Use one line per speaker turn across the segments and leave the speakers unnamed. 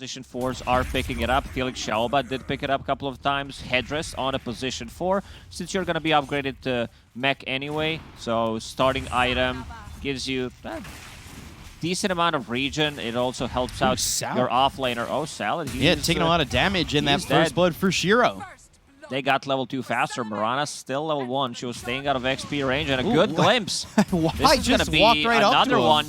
position 4s are picking it up. Felix Xiaoba did pick it up a couple of times. Headdress on a position 4. Since you're going to be upgraded to mech anyway, so starting item gives you a decent amount of regen. It also helps out your offlaner. Oh, Salad.
Yeah, taking a lot of damage in that first blood for Shiro.
They got level 2 faster. Mirana's still level 1. She was staying out of XP range, and a good glimpse.
Why
this is
just
gonna
walked
be
right up to
another
him?
one.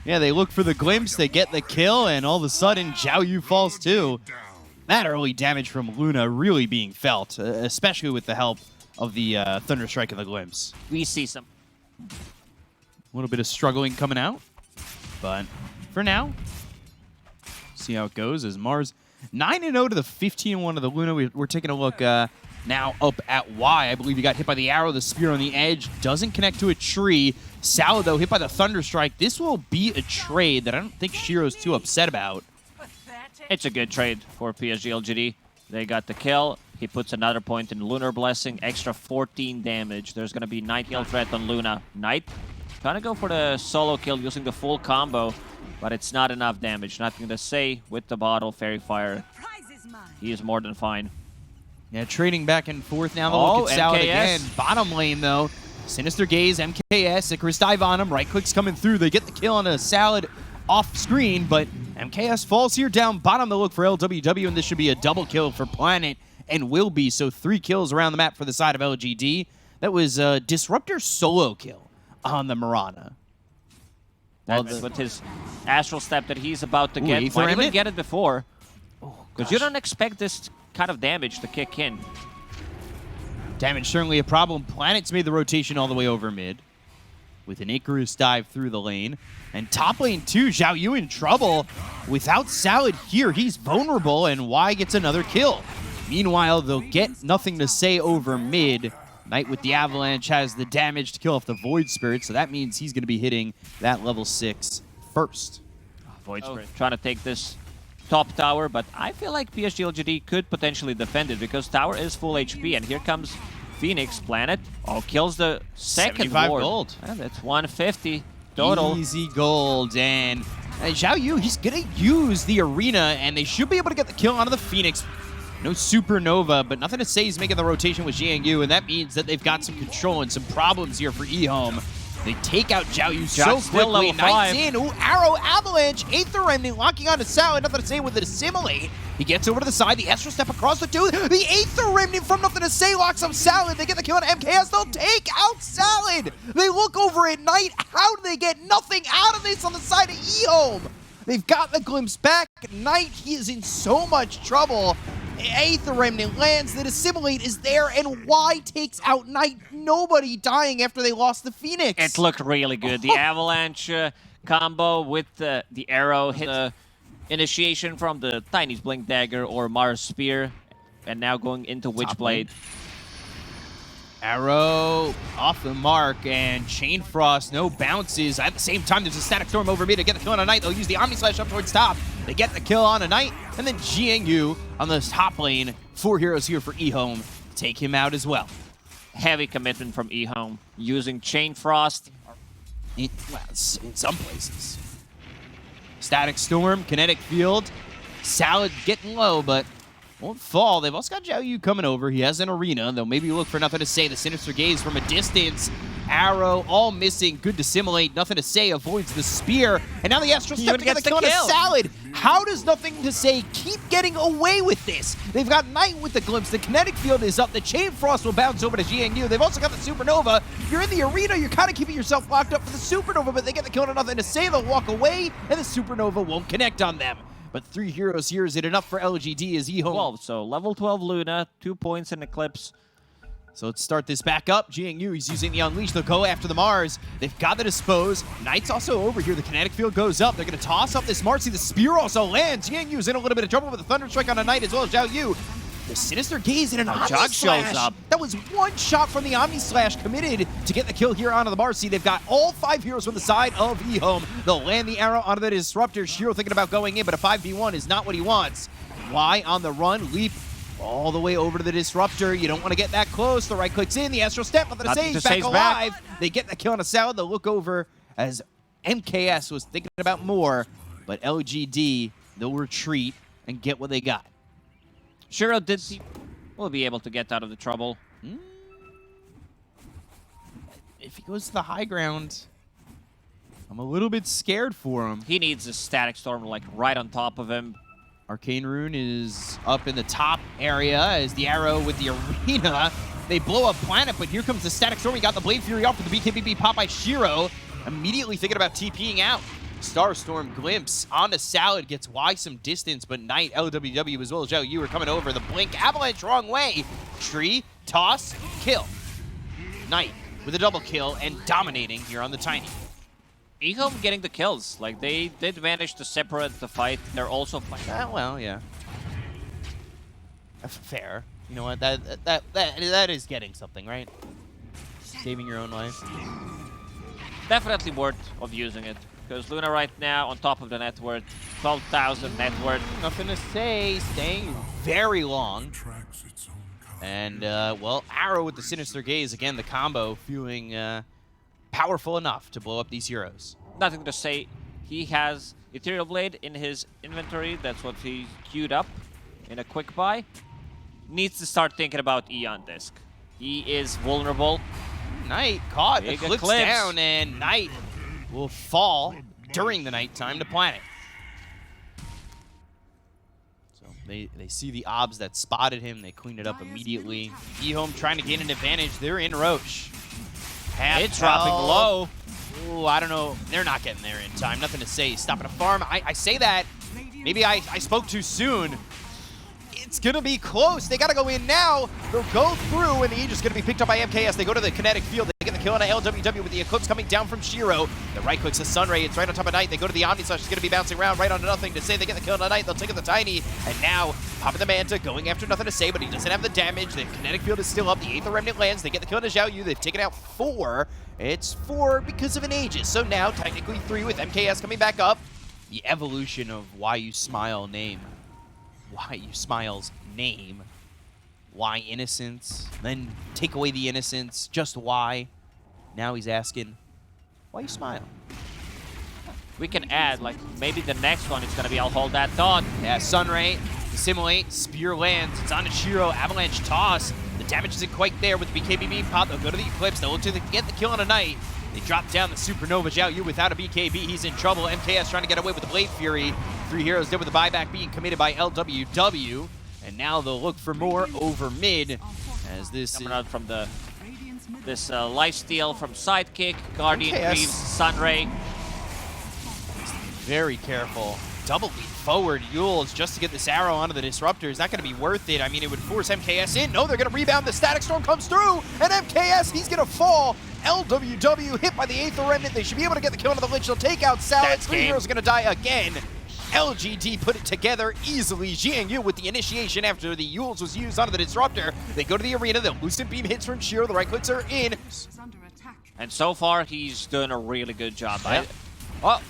Yeah, they look for the glimpse, they get the kill, and all of a sudden, Zhao Yu falls too. That early damage from Luna really being felt, especially with the help of the Thunderstrike and the glimpse.
We see some.
A little bit of struggling coming out, but for now, see how it goes as Mars 9-0 to the 15-1 of the Luna. We're taking a look now up at Y. I believe he got hit by the arrow. The spear on the edge doesn't connect to a tree. Salad, though, hit by the Thunderstrike. This will be a trade that I don't think Shiro's too upset about.
It's a good trade for PSG.LGD. They got the kill. He puts another point in Lunar Blessing. Extra 14 damage. There's going to be Knight heal threat on Luna. Knight trying to go for the solo kill using the full combo, but it's not enough damage. Nothing to say with the bottle. Fairy Fire. He is more than fine.
Yeah, trading back and forth now. Look at Salad
MKS
again. Bottom lane, though. Sinister Gaze, MKS, Icarus dive on him. Right clicks coming through. They get the kill on a Salad off screen, but MKS falls here down bottom to look for LWW, and this should be a double kill for Planet, and will be. So 3 kills around the map for the side of LGD. That was a Disruptor solo kill on the Mirana.
That's with his Astral Step that he's about to get.
Aether
Might even
Remnant?
get it before.
Oh,
because you don't expect this kind of damage to kick in.
Damage certainly a problem. Planet's made the rotation all the way over mid with an Icarus dive through the lane. And top lane too, Zhao Yu in trouble. Without Salad here, he's vulnerable, and Y gets another kill. Meanwhile, they'll get nothing to say over mid. Knight with the Avalanche has the damage to kill off the Void Spirit, so that means he's going to be hitting that level 6 first.
Void Spirit trying to take this top tower, but I feel like PSG.LGD could potentially defend it because tower is full HP, and here comes Phoenix Planet. Oh, kills the second
75
ward.
gold.
And that's 150 total.
Easy gold, and Zhao Yu, he's going to use the arena, and they should be able to get the kill onto the Phoenix. No Supernova, but nothing to say he's making the rotation with Jiang Yu, and that means that they've got some control and some problems here for EHOME. They take out Zhao Yu so quickly. Knight's in. Ooh, arrow, avalanche, Aether Remnant locking onto Salad. Nothing to say with the assimilate. He gets over to the side. The Astral Step across the 2. The Aether Remnant from nothing to say locks up Salad. They get the kill on MKS. They'll take out Salad. They look over at Knight. How do they get nothing out of this on the side of EHOME? They've got the glimpse back. Knight, he is in so much trouble. Aether Remnant lands, the assimilate is there, and Y takes out Knight. Nobody dying after they lost the Phoenix.
It looked really good. The Avalanche combo with the arrow hit the initiation from the Tiny's Blink Dagger or Mars Spear, and now going into Witchblade.
Arrow off the mark, and Chain Frost, no bounces. At the same time, there's a Static Storm over mid to get the kill on a Knight. They'll use the Omni Slash up towards top. They get the kill on a Knight, and then Jiang Yu on the top lane. 4 heroes here for EHOME. Take him out as well.
Heavy commitment from EHOME, using Chain Frost.
In some places. Static Storm, Kinetic Field. Salad getting low, but won't fall. They've also got Zhao Yu coming over. He has an arena. They'll maybe look for nothing to say. The Sinister Gaze from a distance. Arrow, all missing. Good dissimilate. Nothing to say. Avoids the spear. And now the Astral Step to get the kill on a Salad. How does nothing to say keep getting away with this? They've got Knight with the glimpse. The Kinetic Field is up. The Chain Frost will bounce over to Jiang Yu. They've also got the Supernova. You're in the arena. You're kind of keeping yourself locked up for the Supernova, but they get the kill on nothing to say. They'll walk away, and the Supernova won't connect on them. But 3 heroes here, is it enough for LGD as EHOME?
12, so level 12 Luna, 2 points in Eclipse.
So let's start this back up. Jiang Yu, he's using the Unleash. They'll go after the Mars. They've got the Dispose. Knight's also over here. The Kinetic Field goes up. They're going to toss up this Marcy. The Spear also lands. Jiang Yu's in a little bit of trouble with the Thunderstrike on a Knight as well as Zhao Yu. The Sinister Gaze in an Omni
Jog
Slash.
shows up.
That was 1 shot from the Omni Slash committed to get the kill here onto the Marcy. They've got all 5 heroes from the side of EHOME. They'll land the arrow onto the Disruptor. Shiro thinking about going in, but a 5v1 is not what he wants. Y on the run. Leap all the way over to the Disruptor. You don't want to get that close. The right click's in. The Astral Step. Nothing to say. He's back alive. They get the kill on a Salad. They'll look over as MKS was thinking about more, but LGD, they'll retreat and get what they got.
Shiro will be able to get out of the trouble.
If he goes to the high ground, I'm a little bit scared for him.
He needs a Static Storm like right on top of him.
Arcane Rune is up in the top area as the arrow with the arena. They blow up Planet, but here comes the Static Storm. He got the Blade Fury off with the BKB pop by Shiro. Immediately thinking about TPing out. Starstorm glimpse onto Salad, gets Y some distance, but Knight, LWW, as well as Zhao Yu are coming over. The blink, avalanche wrong way. Tree, toss, kill. Knight with a double kill and dominating here on the Tiny.
EHOME getting the kills. Like, they did manage to separate the fight. They're also fighting.
Well, yeah. Fair. You know what? That is getting something, right? Saving your own life.
Definitely worth of using it. Because Luna right now, on top of the net worth, 12,000 net worth.
Nothing to say. Staying very long. And, well, Arrow with the Sinister Gaze. Again, the combo feeling powerful enough to blow up these heroes.
Nothing to say. He has Ethereal Blade in his inventory. That's what he queued up in a quick buy. Needs to start thinking about Eon Disc. He is vulnerable.
Knight caught,
Big
eclipse down, and Knight will fall during the nighttime to Planet. So they see the obs that spotted him. They clean it up immediately. EHOME trying to gain an advantage. They're in Roche.
It's dropping low.
Ooh, I don't know. They're not getting there in time. Nothing to say. Stopping a farm. I say that. Maybe I spoke too soon. It's going to be close. They got to go in now. They'll go through, and the Aegis is going to be picked up by MKS. They go to the kinetic field. They get the kill on a LWW with the Eclipse coming down from Shiro. The right click's a Sunray. It's right on top of Knight. They go to the Omni Slash. It's going to be bouncing around right onto nothing to say. They get the kill on a Knight. They'll take it the Tiny. And now, popping the Manta, going after nothing to say, but he doesn't have the damage. The kinetic field is still up. The Aether Remnant lands. They get the kill on a Zhao Yu. They've taken out 4. It's 4 because of an Aegis. So now, technically 3 with MKS coming back up. The evolution of Why You Smile name. Why You Smile's name. Why innocence? Then take away the innocence. Just why? Now he's asking, why you smile?
We can add, like, maybe the next one is going to be I'll hold that thought.
Yeah, Sunray, Assimilate, Spear lands. It's on to Shiro, Avalanche toss. The damage isn't quite there with the BKB pop. They'll go to the Eclipse. They'll look to get the kill on a Knight. They drop down the Supernova. Zhao Yu without a BKB. He's in trouble. MKS trying to get away with the Blade Fury. 3 heroes dead with the buyback being committed by LWW. And now they'll look for more over mid as this
coming out from this lifesteal from Sidekick, Guardian Greaves, Sunray.
Very careful. Double leap forward. Yules just to get this arrow onto the Disruptor. Is that going to be worth it? I mean, it would force MKS in. No, they're going to rebound. The Static Storm comes through, and MKS, he's going to fall. LWW hit by the Aether Remnant. They should be able to get the kill on the Lich. They'll take out Salad. 3 heroes are going to die again. LGD put it together easily. Yu with the initiation after the Yules was used onto the Disruptor. They go to the arena. The Lucid Beam hits from Shiro. The right clicks are in.
And so far, he's doing a really good job.
Yep.
Oh,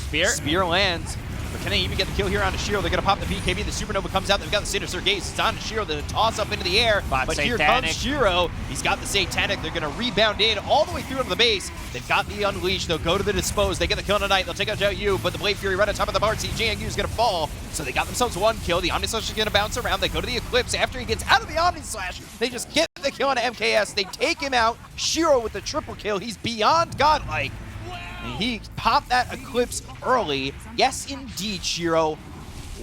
Spear.
Spear lands. But can they even get the kill here onto Shiro? They're going to pop the BKB. The Supernova comes out. They've got the Sinister Gaze. It's on to Shiro. The toss up into the air. But here comes Shiro. He's got the Satanic. They're going to rebound in all the way through into the base. They've got the Unleash. They'll go to the Dispose. They get the kill on a Knight. They'll take out Zhao Yu, but the Blade Fury right on top of the Bartzy. Jiang Yu is going to fall. So they got themselves 1 kill. The Omni Slash is going to bounce around. They go to the Eclipse. After he gets out of the Omni Slash, they just get the kill on MKS. They take him out. Shiro with the triple kill. He's beyond godlike. And he popped that Eclipse early. Yes, indeed, Shiro.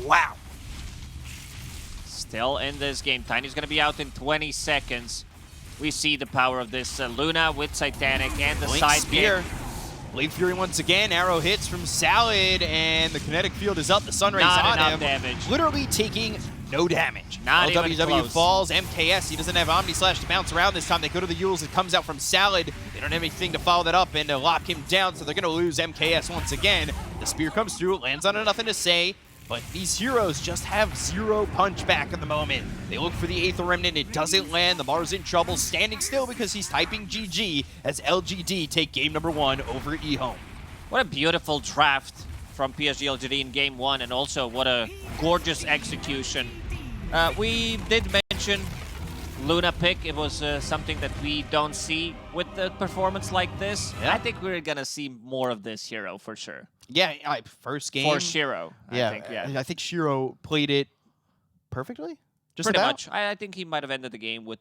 Wow.
Still in this game. Tiny's going to be out in 20 seconds. We see the power of this Luna with Satanic and the side
Spear. Blade Fury once again. Arrow hits from Salad, and the kinetic field is up. The Sunray's on him.
Damage.
Literally taking no damage.
Not even
LWW
close.
falls. MKS, he doesn't have Omni Slash to bounce around this time. They go to the Yules. It comes out from Salad. They don't have anything to follow that up and to lock him down, so they're going to lose MKS once again. The Spear comes through. It lands on a nothing to say. But these heroes just have 0 punch back at the moment. They look for the Aether Remnant. It doesn't land. The Mars in trouble, standing still because he's typing GG as LGD take game number 1 over EHOME.
What a beautiful draft from PSG.LGD in game 1, and also what a gorgeous execution. We did mention Luna pick, it was something that we don't see with the performance like this.
Yeah.
I think we're gonna see more of this hero for sure.
Yeah, first game.
For Shiro, I think, yeah.
I think Shiro played it perfectly. Just
Pretty
about.
much. I think he might have ended the game with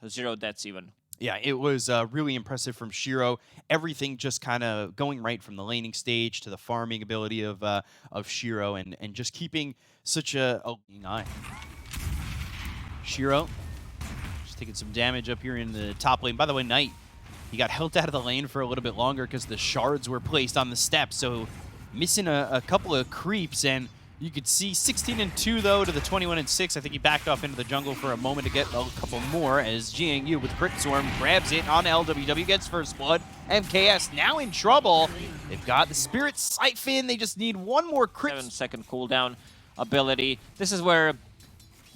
0 deaths even.
Yeah, it was really impressive from Shiro. Everything just kind of going right from the laning stage to the farming ability of Shiro, and just keeping such a eye. Shiro just taking some damage up here in the top lane. By the way, Knight, he got held out of the lane for a little bit longer because the shards were placed on the steps, so missing a couple of creeps, and you could see 16-2 though to the 21-6. I think he backed off into the jungle for a moment to get a couple more as Jiangyu with Crit Swarm grabs it on LWW, gets first blood. MKS now in trouble. They've got the Spirit Siphon. They just need one more crit.
7-second cooldown ability. This is where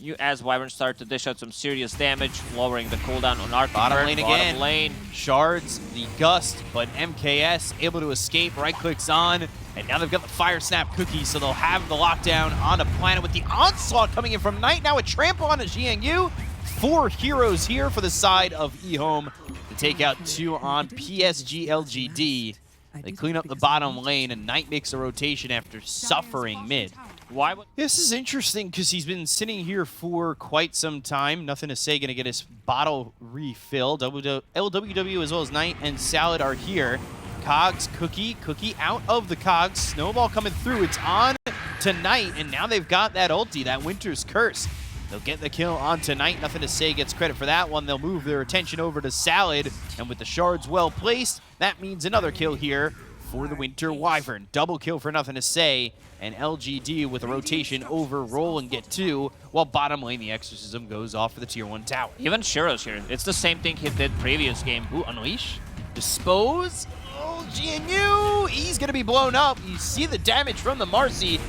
you, as Wyvern, start to dish out some serious damage, lowering the cooldown on Arctic
Bottom
Bird.
lane
Bottom
again.
lane.
Shards, the Gust, but MKS able to escape, right-clicks on, and now they've got the Fire Snap cookie, so they'll have the lockdown on a planet with the Onslaught coming in from Knight. Now a trample on a Jiangyu. 4 heroes here for the side of EHOME to take out 2 on PSG.LGD. They clean up the bottom lane, and Knight makes a rotation after suffering mid.
Why would...
This is interesting because he's been sitting here for quite some time. Nothing to say, going to get his bottle refilled. LWW as well as Knight and Salad are here. Cogs, Cookie out of the Cogs. Snowball coming through. It's on to Knight, and now they've got that ulti, that Winter's Curse. They'll get the kill on tonight. Nothing to say gets credit for that one. They'll move their attention over to Salad, and with the shards well placed, that means another kill here for the Winter Wyvern. Double kill for Nothing to Say, and LGD with a rotation over roll and get 2, while bottom lane the Exorcism goes off for the tier 1 tower.
Even Shiro's here. It's the same thing he did previous game.
Ooh, Unleash. Dispose. Oh, GNU. He's going to be blown up. You see the damage from the Marcy.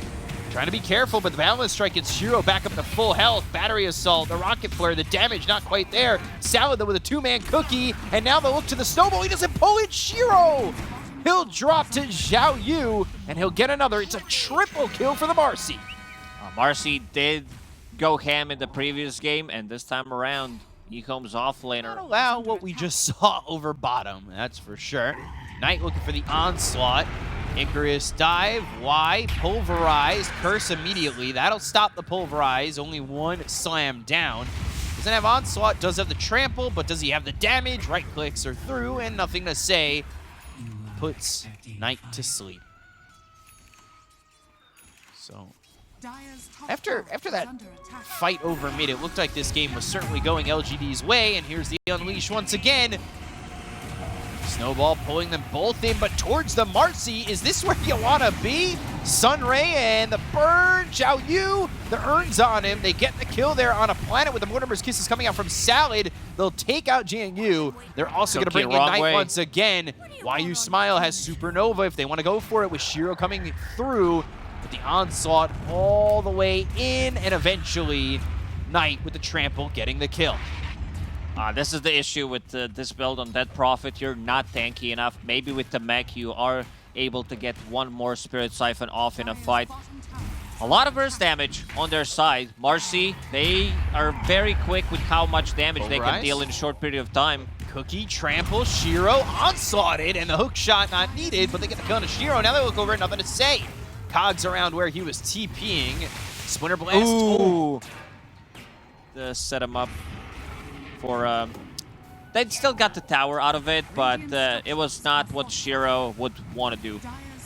Trying to be careful, but the Balance Strike gets Shiro back up to full health. Battery Assault, the Rocket Flare, the damage not quite there. Salad, though, with a 2-man cookie, and now they'll look to the Snowball. He doesn't pull it. Shiro! He'll drop to Zhao Yu, and he'll get another. It's a triple kill for the Marcy.
Marcy did go ham in the previous game, and this time around, EHOME's offlaner.
Not allow what we just saw over bottom, that's for sure. Knight looking for the Onslaught. Icarus dive, Y, Pulverize, Curse immediately. That'll stop the Pulverize, only 1 slam down. Doesn't have Onslaught, does have the Trample, but does he have the damage? Right clicks are through, and Nothing to Say puts Knight to sleep. So, after that fight over mid, it looked like this game was certainly going LGD's way, and here's the Unleash once again. Snowball pulling them both in, but towards the Marcy. Is this where you want to be? Sunray and the burn. Zhao Yu, the Urns on him. They get the kill there on a planet with the Mortimer's Kisses coming out from Salad. They'll take out Jiangyu. They're also going to bring in Knight once again. YU Smile has Supernova if they want to go for it, with Shiro coming through with the Onslaught all the way in, and eventually Knight with the Trample getting the kill.
This is the issue with this build on Dead Prophet. You're not tanky enough. Maybe with the mech, you are able to get one more Spirit Siphon off in a fight. A lot of burst damage on their side. Marcy, they are very quick with how much damage they can deal in a short period of time.
Cookie, Trample, Shiro, Onslaughted, and the hook shot not needed, but they get the kill on Shiro. Now they look over, Nothing to Say. Cogs around where he was TPing. Splinter Blast.
Ooh. To set him up for... they still got the tower out of it, but it was not what Shiro would want to do.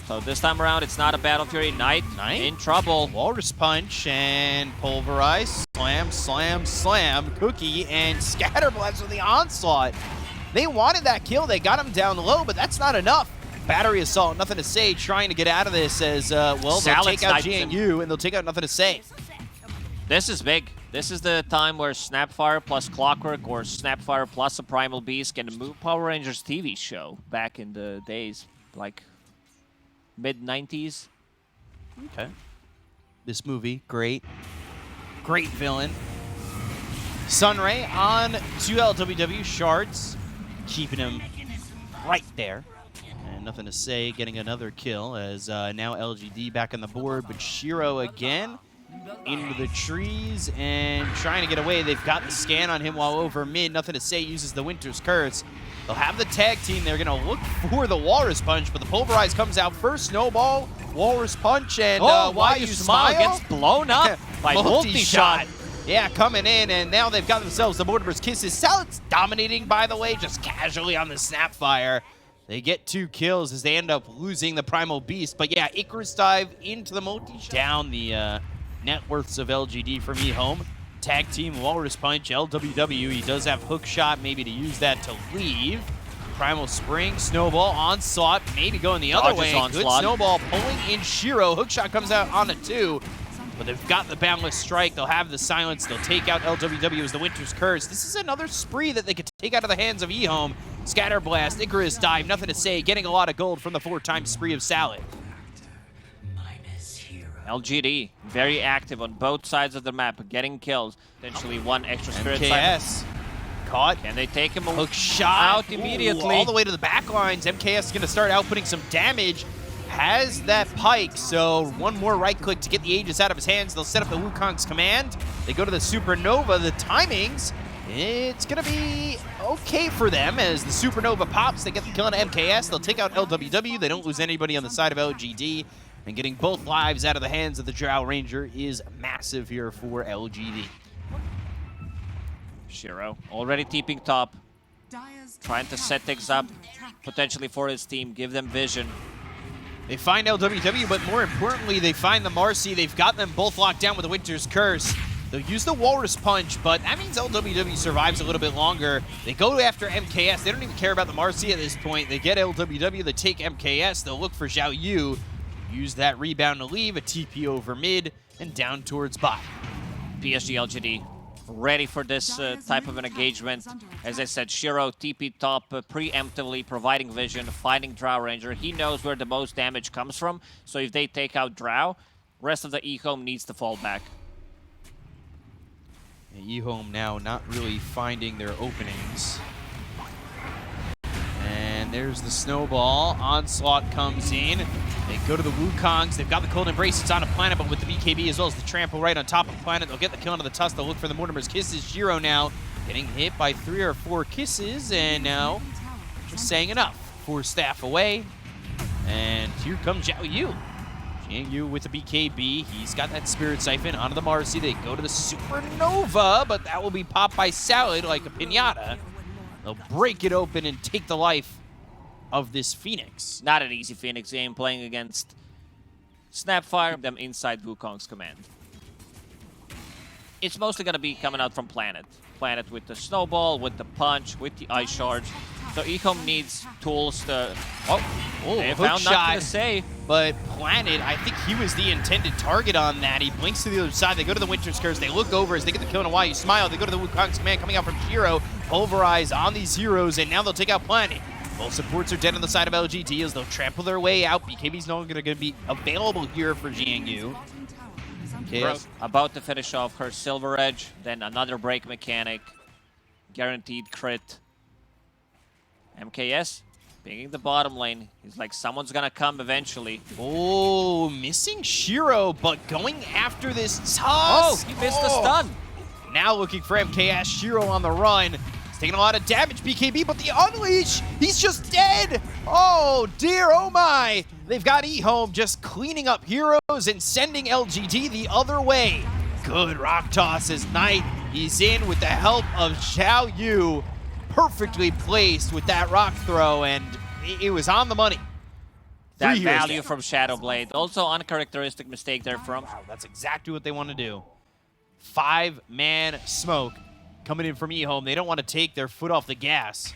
So this time around, it's not a Battle Fury. Knight in trouble.
Walrus Punch and Pulverize. Slam, slam, slam. Cookie and Scatterblast with the Onslaught. They wanted that kill. They got him down low, but that's not enough. Battery Assault, Nothing to Say, trying to get out of this as, well, they'll take out GNU and they'll take out Nothing to Say.
This is big. This is the time where Snapfire plus Clockwork or Snapfire plus a Primal Beast can move Power Rangers TV show back in the days, like mid-90s.
Okay. This movie, great. Great villain. Sunray on 2 LWW Shards, keeping him right there. And Nothing to Say, getting another kill as now LGD back on the board, but Shiro again into the trees and trying to get away. They've got the scan on him while over mid. Nothing to say, uses the Winter's Curse. They'll have the tag team. They're going to look for the Walrus Punch, but the Pulverize comes out first. Snowball, Walrus Punch, and Why You Smile
gets blown up by multi-shot.
Yeah, coming in, and now they've got themselves the Mortimer's Kisses. Salad's dominating, by the way, just casually on the Snapfire. They get 2 kills as they end up losing the Primal Beast. But yeah, Icarus Dive into the multi-shot. Down the net worths of LGD from EHOME. Tag team, Walrus Punch, LWW. He does have Hook Shot, maybe to use that to leave. Primal Spring, Snowball, Onslaught, maybe going the other way. Good Snowball pulling in Shiro. Hook Shot comes out on a 2. But they've got the Boundless Strike. They'll have the Silence. They'll take out LWW as the Winter's Curse. This is another spree that they could take out of the hands of EHOME. Scatter Blast, Icarus Dive, nothing to say. Getting a lot of gold from the 4-time spree of Salad.
LGD, very active on both sides of the map, getting kills. Potentially 1 extra Spirit
MKS caught.
Can they take him
Hook Shot
out immediately?
All the way to the back lines. MKS is going to start outputting some damage. Has that Pike, so 1 more right click to get the Aegis out of his hands. They'll set up the Wukong's command. They go to the Supernova. The timings, it's going to be okay for them as the Supernova pops. They get the kill on MKS. They'll take out LWW. They don't lose anybody on the side of LGD. And getting both lives out of the hands of the Drow Ranger is massive here for LGD.
Shiro already TPing top, trying to set things up potentially for his team, give them vision.
They find LWW, but more importantly, they find the Marcy. They've got them both locked down with the Winter's Curse. They'll use the Walrus Punch, but that means LWW survives a little bit longer. They go after MKS. They don't even care about the Marcy at this point. They get LWW, they take MKS. They'll look for Zhao Yu. Use that rebound to leave, a TP over mid, and down towards bot.
PSG.LGD ready for this type of an engagement. As I said, Shiro TP top, preemptively providing vision, finding Drow Ranger. He knows where the most damage comes from, so if they take out Drow, rest of the EHOME needs to fall back.
EHOME now not really finding their openings. And there's the Snowball. Onslaught comes in. They go to the Wukongs. They've got the Cold Embrace. It's on a planet, but with the BKB as well as the Trample right on top of the planet. They'll get the kill onto the Tusk. They'll look for the Mortimer's Kisses. Shiro now getting hit by 3 or 4 kisses, and now just saying enough. 4 staff away. And here comes Zhao Yu. Zhao Yu with the BKB. He's got that Spirit Siphon onto the Marcy. They go to the Supernova, but that will be popped by Salad like a pinata. They'll break it open and take the life of this Phoenix.
Not an easy Phoenix game playing against Snapfire, them inside Wukong's command. It's mostly going to be coming out from Planet. Planet with the Snowball, with the Punch, with the Ice Charge. So EHOME needs tools to... they found nothing to say.
But Planet, I think he was the intended target on that. He blinks to the other side. They go to the Winter's Curse. They look over as they get the kill on Why You Smile. They go to the Wukong's command coming out from Shiro. Pulverize on these heroes, and now they'll take out Planet. Both supports are dead on the side of LGD as they'll trample their way out. BKB's no longer going to be available here for Jiangyu.
About to finish off her Silver Edge, then another break mechanic. Guaranteed crit. MKS picking the bottom lane. He's like, someone's going to come eventually.
Oh, missing Shiro, but going after this Tusk.
Oh, he missed the stun.
Now looking for MKS. Shiro on the run. Taking a lot of damage, BKB, but the Unleash, he's just dead. Oh dear, oh my. They've got EHOME just cleaning up heroes and sending LGD the other way. Good rock toss as Knight. He's in with the help of Zhao Yu. Perfectly placed with that rock throw, and it was on the money.
That value from Shadowblade. Also uncharacteristic mistake there from.
Wow, that's exactly what they want to do. 5-man smoke. Coming in from EHOME, they don't want to take their foot off the gas.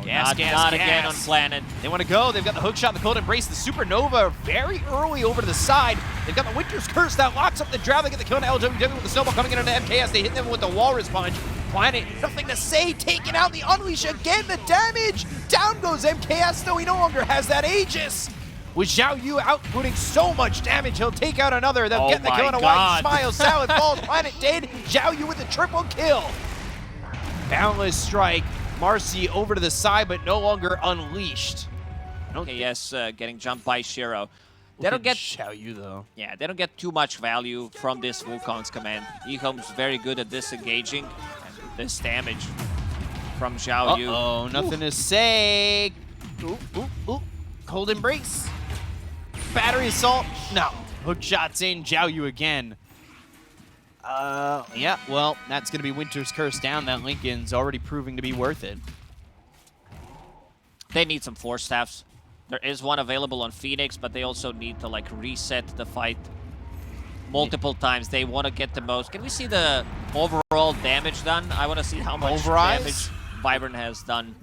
Not again on Planet.
They want to go. They've got the hook shot, the Cold Embrace, the Supernova very early over to the side. They've got the Winter's Curse that locks up the Drow. They get the kill on LWW with the Snowball coming in on the MKS. They hit them with the Walrus Punch. Planet, nothing to say, taking out the Unleash again. The damage. Down goes MKS, though he no longer has that Aegis. With Zhao Yu outputting so much damage, he'll take out another. They'll get the kill on a Why You Smile. Salad falls. Planet dead. Zhao Yu with the triple kill. Boundless Strike. Marcy over to the side, but no longer unleashed.
Okay, yes, getting jumped by Shiro. They don't get
Xiao Yu though.
Yeah, they don't get too much value from this Wukong's command. EHOME's very good at disengaging, and this damage from Xiao Yu.
Oh, nothing to say. Ooh, ooh, ooh. Cold embrace. Battery assault. No. Hook shots in. Xiao Yu again. Yeah, well, that's going to be Winter's Curse down. That Lincoln's already proving to be worth it.
They need some Force Staffs. There is one available on Phoenix, but they also need to like reset the fight multiple times. They want to get the most. Can we see the overall damage done? I want to see how much damage Vibrant has done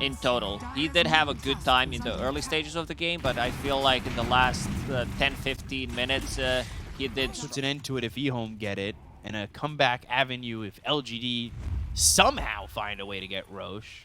in total. He did have a good time in the early stages of the game, but I feel like in the last 10-15 minutes, he did...
Puts an end to it if EHOME get it, and a comeback avenue if LGD somehow find a way to get Roche.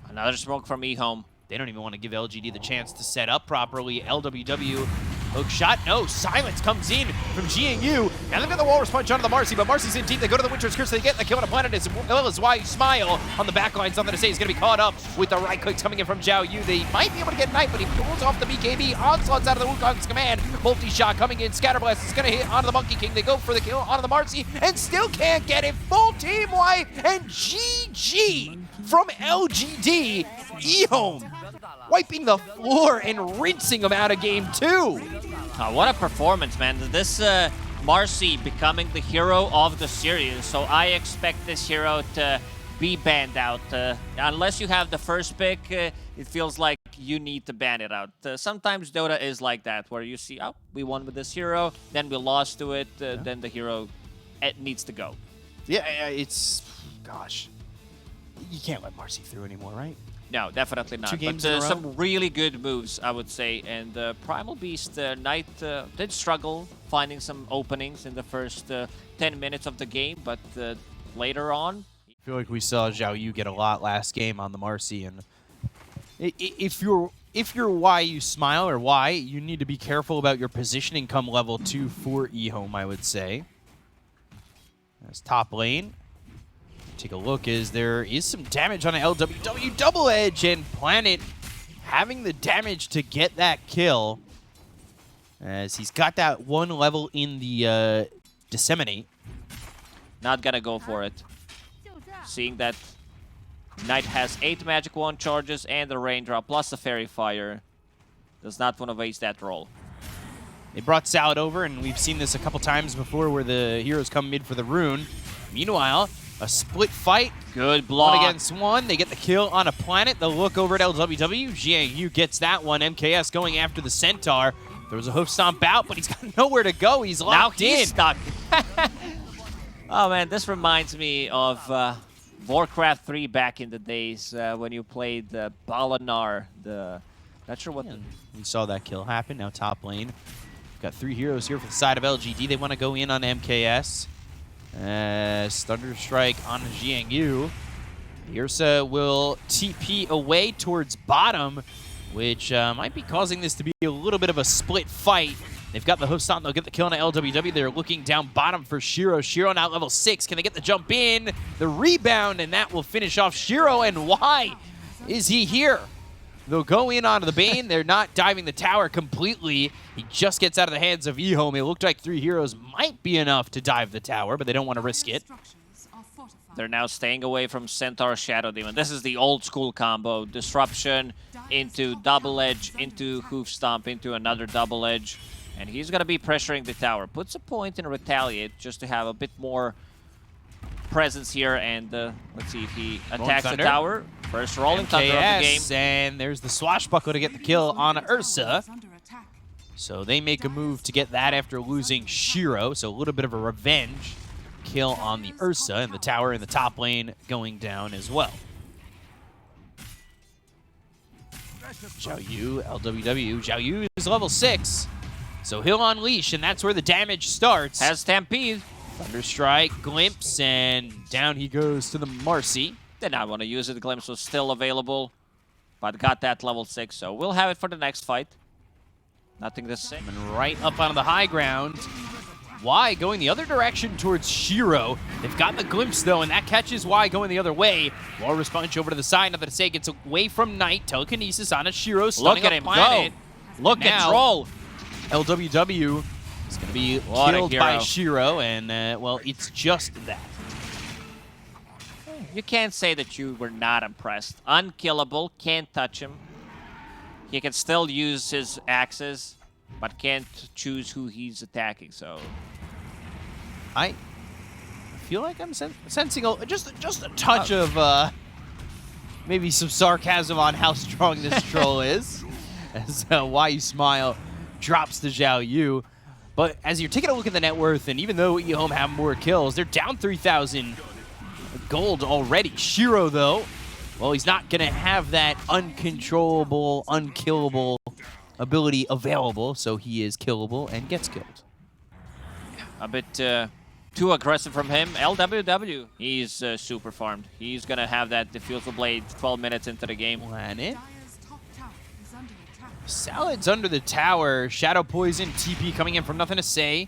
Another smoke from EHOME.
They don't even want to give LGD the chance to set up properly. LWW, hook shot, no. Silence comes in from GNU. And they've got the Walrus Punch onto the Marcy, but Marcy's in deep. They go to the Winter's Curse. They get the kill on a planet as well as why Smile on the back line. Something to say. He's going to be caught up with the right clicks coming in from Xiao Yu. They might be able to get Knight, but he pulls off the BKB. Onslaught's out of the Wukong's command. Multi-shot coming in. Scatterblast is going to hit onto the Monkey King. They go for the kill onto the Marcy and still can't get it. Full team wipe and GG from LGD. EHOME wiping the floor and rinsing them out of game 2.
What a performance, man. This Marcy becoming the hero of the series, so I expect this hero to be banned out. Unless you have the first pick, it feels like you need to ban it out. Sometimes Dota is like that, where you see, oh, we won with this hero, then we lost to it, then the hero needs to go.
Yeah, it's... Gosh. You can't let Marcy through anymore, right?
No, definitely not.
2 games
but
in a row?
some really good moves, I would say. And Primal Beast Knight did struggle finding some openings in the first 10 minutes of the game, but later on...
I feel like we saw Xiao Yu get a lot last game on the Marcy, and if you're why you smile or why, you need to be careful about your positioning come level 2 for EHOME, I would say. That's top lane. Take a look as there is some damage on an LWW double edge, and Planet having the damage to get that kill as he's got that 1 level in the Disseminate.
Not gonna go for it. Seeing that Knight has 8 Magic Wand charges and the Raindrop plus the Fairy Fire. Does not want to waste that roll.
They brought Salad over, and we've seen this a couple times before where the heroes come mid for the rune. Meanwhile, a split fight.
Good block.
1 against 1. They get the kill on a Planet. They'll look over at LWW. GNU gets that one. MKS going after the Centaur. There was a hoof stomp out, but he's got nowhere to go. He's locked in.
Now he's stuck. Oh, man, this reminds me of Warcraft 3 back in the days when you played Balanar. Not sure what...
We saw that kill happen. Now top lane. Got 3 heroes here for the side of LGD. They want to go in on MKS. Thunderstrike on GNU. The Ursa will TP away towards bottom, which might be causing this to be a little bit of a split fight. They've got the hoof stomp. They'll get the kill on the LWW. They're looking down bottom for Shiro. Shiro now level 6. Can they get the jump in? The rebound, and that will finish off Shiro. And why is he here? They'll go in onto the Bane. They're not diving the tower completely. He just gets out of the hands of EHOME. It looked like 3 heroes might be enough to dive the tower, but they don't want to risk it.
They're now staying away from Centaur Shadow Demon. This is the old school combo. Disruption into double edge, into hoof stomp, into another double edge. And he's going to be pressuring the tower. Puts a point in Retaliate just to have a bit more presence here. And let's see if he attacks the tower. First Rolling Thunder of the game.
And there's the Swashbuckle to get the kill on Ursa. So they make a move to get that after losing Shiro. So a little bit of a revenge kill on the Ursa, and the tower in the top lane going down as well. Xiao Yu, LWW. Xiao Yu is level 6. So he'll unleash, and that's where the damage starts.
Has Stampede.
Thunderstrike, Glimpse, and down he goes to the Marcy.
Did not want to use it. The Glimpse was still available, but got that level 6. So we'll have it for the next fight. Nothing to say.
And right up onto the high ground. Y going the other direction towards Shiro. They've got the Glimpse, though, and that catches Y going the other way. Walrus Punch over to the side. Nothing to say. Gets away from Knight. Telekinesis on a Shiro.
Look at him
Planet.
go. Look at Troll.
LWW is going to be
What a
killed by
hero.
Shiro, and, well, it's just that.
You can't say that you were not impressed. Unkillable, can't touch him. He can still use his axes, but can't choose who he's attacking, so...
I feel like I'm sensing just a touch of maybe some sarcasm on how strong this troll is. As Why You Smile drops the Zhao Yu. But as you're taking a look at the net worth, and even though EHOME have more kills, they're down 3,000 gold already. Shiro, though, well, he's not going to have that uncontrollable, unkillable ability available, so he is killable and gets killed.
A bit too aggressive from him. LWW, he's super farmed. He's going to have that diffusal blade 12 minutes into the game.
Planet. Salad's under the tower. Shadow Poison, TP coming in from Nothing to Say.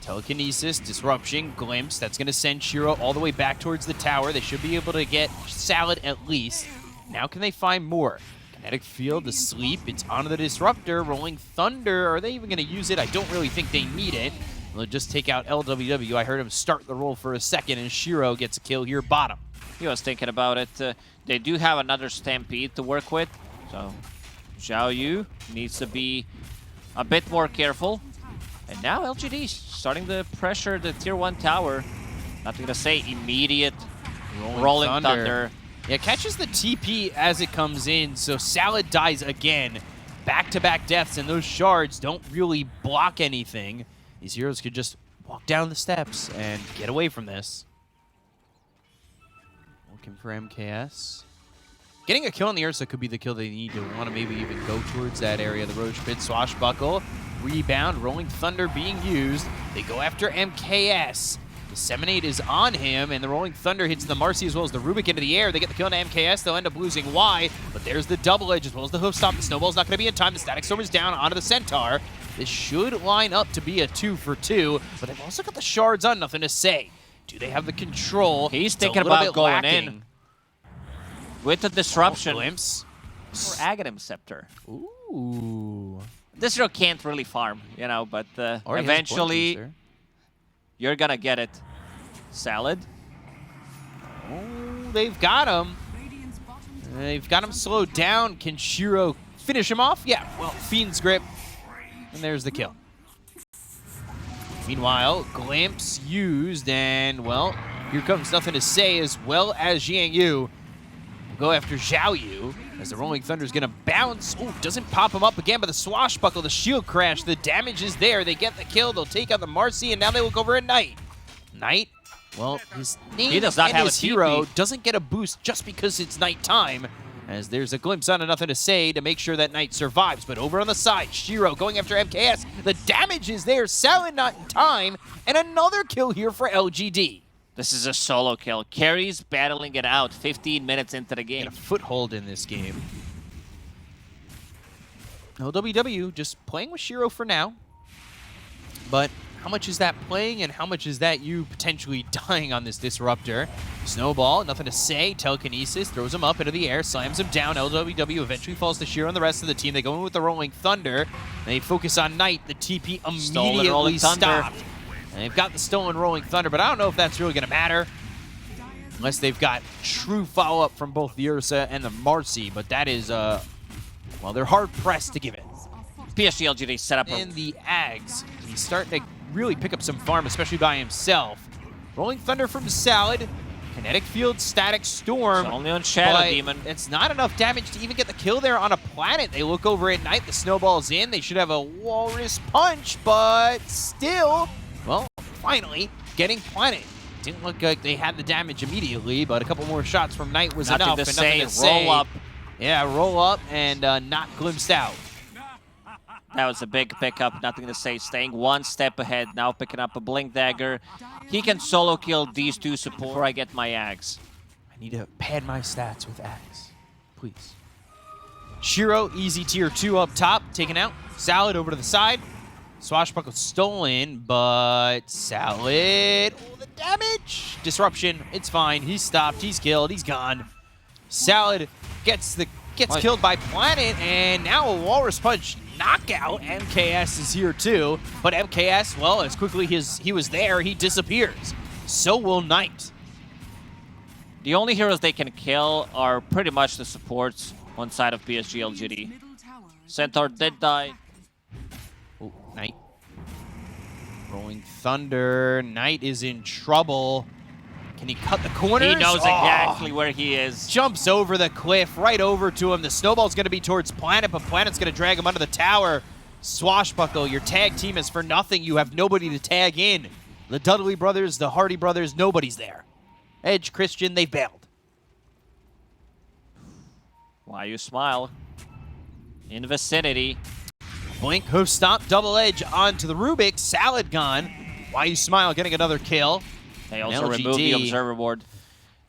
Telekinesis, Disruption, Glimpse. That's going to send Shiro all the way back towards the tower. They should be able to get Salad at least. Now can they find more? Kinetic Field, the Sleep. It's onto the Disruptor. Rolling Thunder. Are they even going to use it? I don't really think they need it. They'll just take out LWW. I heard him start the roll for a second, and Shiro gets a kill here bottom.
He was thinking about it. They do have another Stampede to work with, so Zhao Yu needs to be a bit more careful. And now LGD starting to pressure the tier 1 tower. Nothing to say, immediate rolling thunder.
Yeah, catches the TP as it comes in, so Salad dies again. Back-to-back deaths, and those shards don't really block anything. These heroes could just walk down the steps and get away from this. Looking for MKS. Getting a kill on the Ursa could be the kill they need to want to maybe even go towards that area of the Roach Pit. Swashbuckle, rebound, Rolling Thunder being used. They go after MKS. Disseminate is on him, and the Rolling Thunder hits the Marcy as well as the Rubik into the air. They get the kill on MKS. They'll end up losing Y, but there's the double edge as well as the hoof stomp. The Snowball's not going to be in time. The Static Storm is down onto the Centaur. This should line up to be a 2 for 2, but they've also got the shards on. Nothing to say. Do they have the control?
He's thinking about going
lacking.
in. With the disruption
Glimpse.
for Aghanim Scepter.
Ooh.
This hero can't really farm, you know, but
Already has
eventually
point booster.
you're gonna get it. Salad.
Oh, they've got him. They've got him slowed down. Can Shiro finish him off? Yeah, well, Fiend's Grip. And there's the kill. Meanwhile, Glimpse used, and, well, here comes Nothing to Say as well as Jiang Yu. Go after Zhao Yu as the Rolling Thunder is going to bounce. Ooh, doesn't pop him up again, but the Swashbuckle, the shield crash, the damage is there. They get the kill. They'll take out the Marcy, and now they look over at Knight. Knight, well, his name
He does not
and
have
his
a
hero
TP.
doesn't get a boost just because it's nighttime, as there's a glimpse on Nothing to Say to make sure that Knight survives. But over on the side, Shiro going after MKS. The damage is there. Salad not in time, and another kill here for LGD.
This is a solo kill. Carries battling it out 15 minutes into the game.
Get a foothold in this game. LWW just playing with Shiro for now. But how much is that playing and how much is that you potentially dying on this Disruptor? Snowball, Nothing to Say. Telekinesis throws him up into the air, slams him down. LWW eventually falls to Shiro and the rest of the team. They go in with the Rolling Thunder. They focus on Knight. The TP immediately stopped. And they've got the stolen Rolling Thunder, but I don't know if that's really going to matter unless they've got true follow-up from both the Ursa and the Marcy, but that is, well, they're hard-pressed to give it.
PSG.LGD set up
And the Ags, he's starting to really pick up some farm, especially by himself. Rolling Thunder from Salad, Kinetic Field, Static Storm.
It's only on Shadow Demon.
It's not enough damage to even get the kill there on a Planet. They look over at Knight, the Snowball's in. They should have a Walrus Punch, but still... Well, finally, getting Planet. Didn't look like they had the damage immediately, but a couple more shots from Knight was enough.
Nothing to say, roll up.
Yeah, roll up and not glimpsed out.
That was a big pickup, Nothing to Say. Staying one step ahead, now picking up a Blink Dagger. He can solo kill these two support before I get my Ags.
I need to pad my stats with Ags, please. Shiro, easy tier 2 up top, taken out. Salad over to the side. Swashbuckle stolen, but Salad, oh, the damage! Disruption, it's fine, he's stopped, he's killed, he's gone. Salad gets killed by Planet, and now a Walrus Punch knockout. MKS is here too, but MKS, well, as quickly as he was there, he disappears. So will Knight.
The only heroes they can kill are pretty much the supports on side of PSG.LGD. Centaur did die.
Oh, Knight. Rolling Thunder. Knight is in trouble. Can he cut the corners?
He knows exactly where he is.
Jumps over the cliff, right over to him. The snowball's going to be towards Planet, but Planet's going to drag him under the tower. Swashbuckle, your tag team is for nothing. You have nobody to tag in. The Dudley brothers, the Hardy brothers, nobody's there. Edge, Christian, they bailed.
Why you smile? In vicinity.
Blink, hoof stomp, double edge onto the Rubik. Salad gone. Why you smile, getting another kill.
They also removed the observer ward.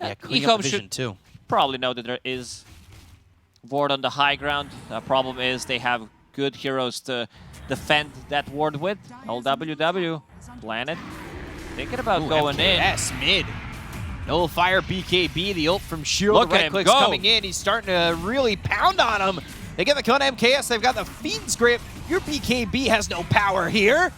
Yeah, cleaning up the vision
should
too.
Probably know that there is ward on the high ground. The problem is they have good heroes to defend that ward with. LWW, Planet, thinking about going in.
Yes, mid. Nullifier BKB, the ult from Shiro.
Look
The
at
right
him
click's
go.
coming in. He's starting to really pound on him. They get the kill on MKS. They've got the Fiend's Grip. Your BKB has no power here.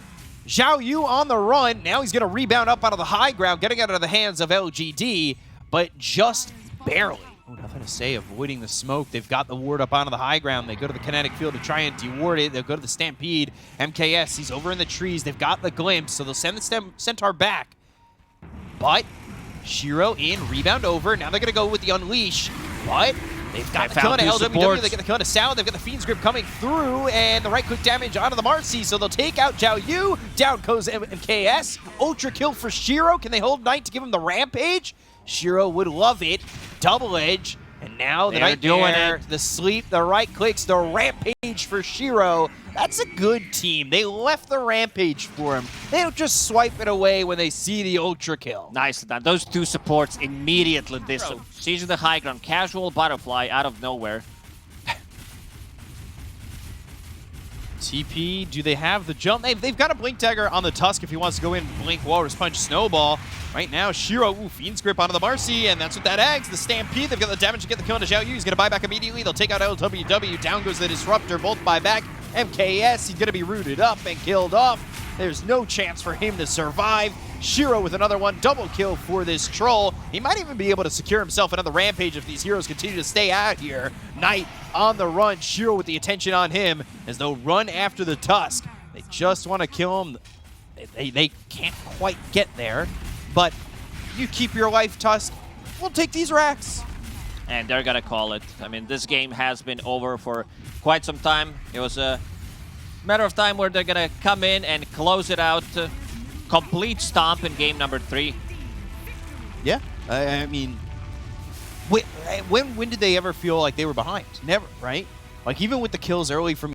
Zhao Yu on the run. Now he's going to rebound up out of the high ground, getting out of the hands of LGD, but just barely. Oh, nothing to say, avoiding the smoke. They've got the ward up onto the high ground. They go to the kinetic field to try and deward it. They'll go to the Stampede. MKS, he's over in the trees. They've got the glimpse, so they'll send the Centaur back. But Shiro in, rebound over. Now they're going to go with the Unleash, but they've got the kill on LWW. They get the kill on Salad. They've got the Fiend's Grip coming through, and the right-click damage onto the Marcy, so they'll take out Zhao Yu. Down goes MKS. Ultra kill for Shiro. Can they hold Knight to give him the Rampage? Shiro would love it. Double edge. And now the Nightmare, the sleep, the right clicks, the Rampage for Shiro. That's a good team. They left the Rampage for him. They don't just swipe it away when they see the Ultra kill.
Nicely done. Those two supports immediately siege the high ground. Casual butterfly out of nowhere.
TP, do they have the jump? They've got a Blink Dagger on the Tusk if he wants to go in, Blink, Walrus Punch, Snowball. Right now, Shiro, Fiend's Grip onto the Marcy, and that's what that eggs. The Stampede, they've got the damage to get the kill into Zhao Yu. He's going to buy back immediately. They'll take out LWW. Down goes the Disruptor. Both buy back. MKS, he's going to be rooted up and killed off. There's no chance for him to survive. Shiro with another one. Double kill for this troll. He might even be able to secure himself another Rampage if these heroes continue to stay out here. Knight on the run. Shiro with the attention on him as they'll run after the Tusk. They just want to kill him. They can't quite get there. But you keep your life, Tusk. We'll take these racks.
And they're going to call it. I mean, this game has been over for quite some time. It was a matter of time where they're going to come in and close it out. Complete stomp in game number 3.
Yeah, I mean, when did they ever feel like they were behind? Never, right? Like, even with the kills early from